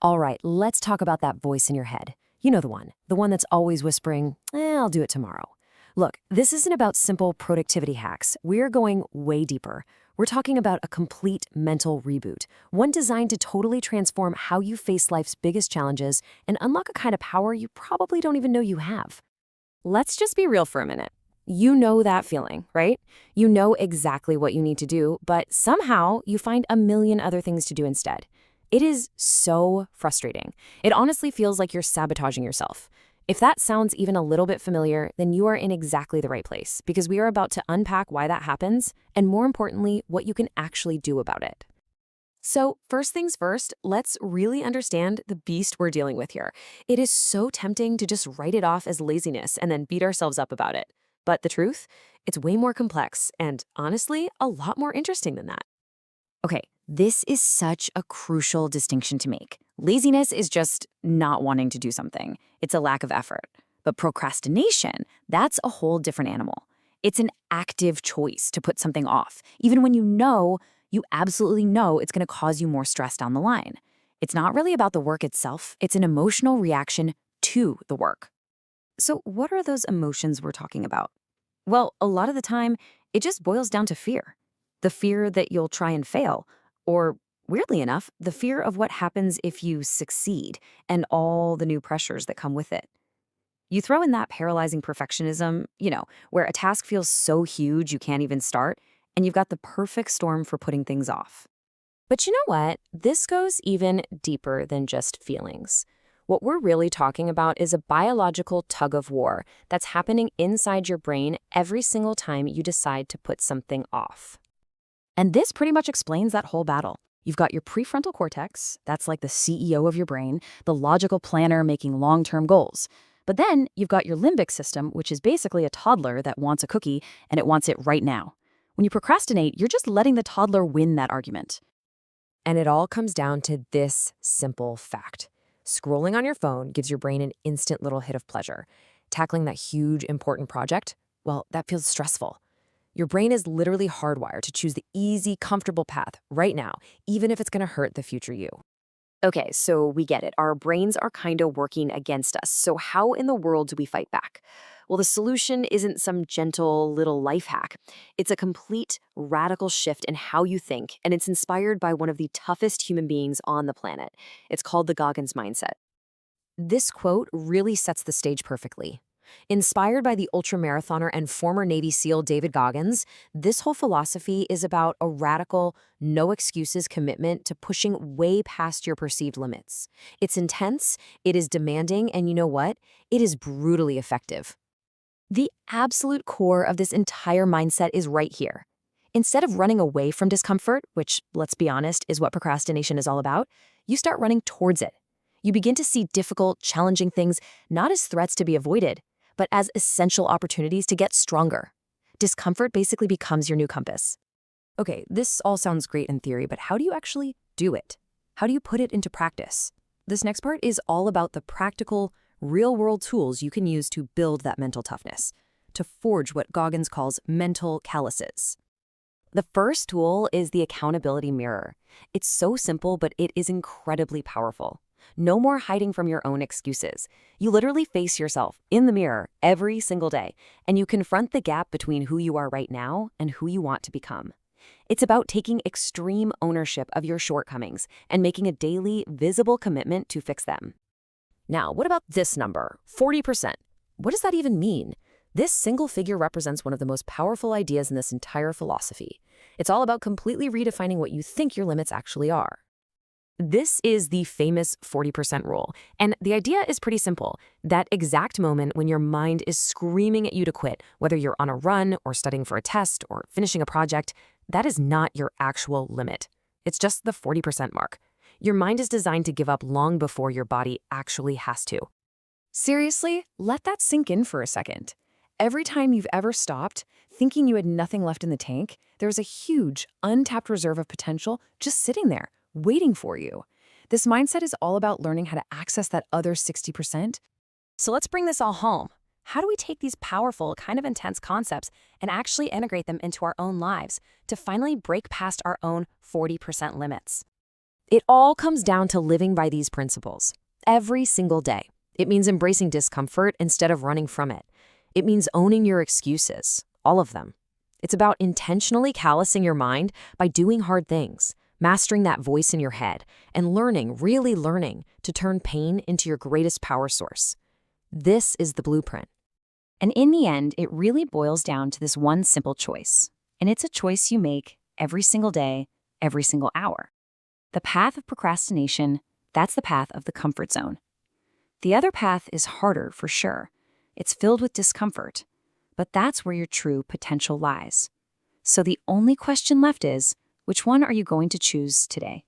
All right, let's talk about that voice in your head. You know the one that's always whispering, I'll do it tomorrow. Look, this isn't about simple productivity hacks. We're going way deeper. We're talking about a complete mental reboot, one designed to totally transform how you face life's biggest challenges and unlock a kind of power you probably don't even know you have. Let's just be real for a minute. You know that feeling, right? You know exactly what you need to do, but somehow you find a million other things to do instead. It is so frustrating. It honestly feels like you're sabotaging yourself. If that sounds even a little bit familiar, then you are in exactly the right place because we are about to unpack why that happens and, more importantly, what you can actually do about it. So, first things first, let's really understand the beast we're dealing with here. It is so tempting to just write it off as laziness and then beat ourselves up about it. But the truth? It's way more complex and, honestly, a lot more interesting than that. Okay, this is such a crucial distinction to make. Laziness is just not wanting to do something. It's a lack of effort. But procrastination, that's a whole different animal. It's an active choice to put something off, even when you absolutely know it's going to cause you more stress down the line. It's not really about the work itself. It's an emotional reaction to the work. So what are those emotions we're talking about? Well, a lot of the time, it just boils down to fear. The fear that you'll try and fail, or weirdly enough, the fear of what happens if you succeed and all the new pressures that come with it. You throw in that paralyzing perfectionism, where a task feels so huge you can't even start, and you've got the perfect storm for putting things off. But you know what? This goes even deeper than just feelings. What we're really talking about is a biological tug of war that's happening inside your brain every single time you decide to put something off. And this pretty much explains that whole battle. You've got your prefrontal cortex, that's like the CEO of your brain, the logical planner making long-term goals. But then you've got your limbic system, which is basically a toddler that wants a cookie and it wants it right now. When you procrastinate, you're just letting the toddler win that argument. And it all comes down to this simple fact. Scrolling on your phone gives your brain an instant little hit of pleasure. Tackling that huge, important project, well, that feels stressful. Your brain is literally hardwired to choose the easy, comfortable path right now, even if it's going to hurt the future you. Okay, so we get it. Our brains are kind of working against us. So how in the world do we fight back? Well, the solution isn't some gentle little life hack. It's a complete radical shift in how you think, and it's inspired by one of the toughest human beings on the planet. It's called the Goggins Mindset. This quote really sets the stage perfectly. Inspired by the ultramarathoner and former Navy SEAL David Goggins, this whole philosophy is about a radical, no-excuses commitment to pushing way past your perceived limits. It's intense, it is demanding, and you know what? It is brutally effective. The absolute core of this entire mindset is right here. Instead of running away from discomfort, which, let's be honest, is what procrastination is all about, you start running towards it. You begin to see difficult, challenging things not as threats to be avoided, but as essential opportunities to get stronger. Discomfort basically becomes your new compass. Okay, this all sounds great in theory, but how do you actually do it? How do you put it into practice? This next part is all about the practical, real-world tools you can use to build that mental toughness, to forge what Goggins calls mental calluses. The first tool is the accountability mirror. It's so simple, but it is incredibly powerful. No more hiding from your own excuses. You literally face yourself in the mirror every single day, and you confront the gap between who you are right now and who you want to become. It's about taking extreme ownership of your shortcomings and making a daily, visible commitment to fix them. Now, what about this number, 40%? What does that even mean? This single figure represents one of the most powerful ideas in this entire philosophy. It's all about completely redefining what you think your limits actually are. This is the famous 40% rule, and the idea is pretty simple. That exact moment when your mind is screaming at you to quit, whether you're on a run or studying for a test or finishing a project, that is not your actual limit. It's just the 40% mark. Your mind is designed to give up long before your body actually has to. Seriously, let that sink in for a second. Every time you've ever stopped, thinking you had nothing left in the tank, there's a huge, untapped reserve of potential just sitting there, waiting for you. This mindset is all about learning how to access that other 60%. So let's bring this all home. How do we take these powerful, kind of intense concepts and actually integrate them into our own lives to finally break past our own 40% limits? It all comes down to living by these principles every single day. It means embracing discomfort instead of running from it. It means owning your excuses, all of them. It's about intentionally callousing your mind by doing hard things, mastering that voice in your head, and learning, really learning, to turn pain into your greatest power source. This is the blueprint. And in the end, it really boils down to this one simple choice. And it's a choice you make every single day, every single hour. The path of procrastination, that's the path of the comfort zone. The other path is harder for sure. It's filled with discomfort. But that's where your true potential lies. So the only question left is, which one are you going to choose today?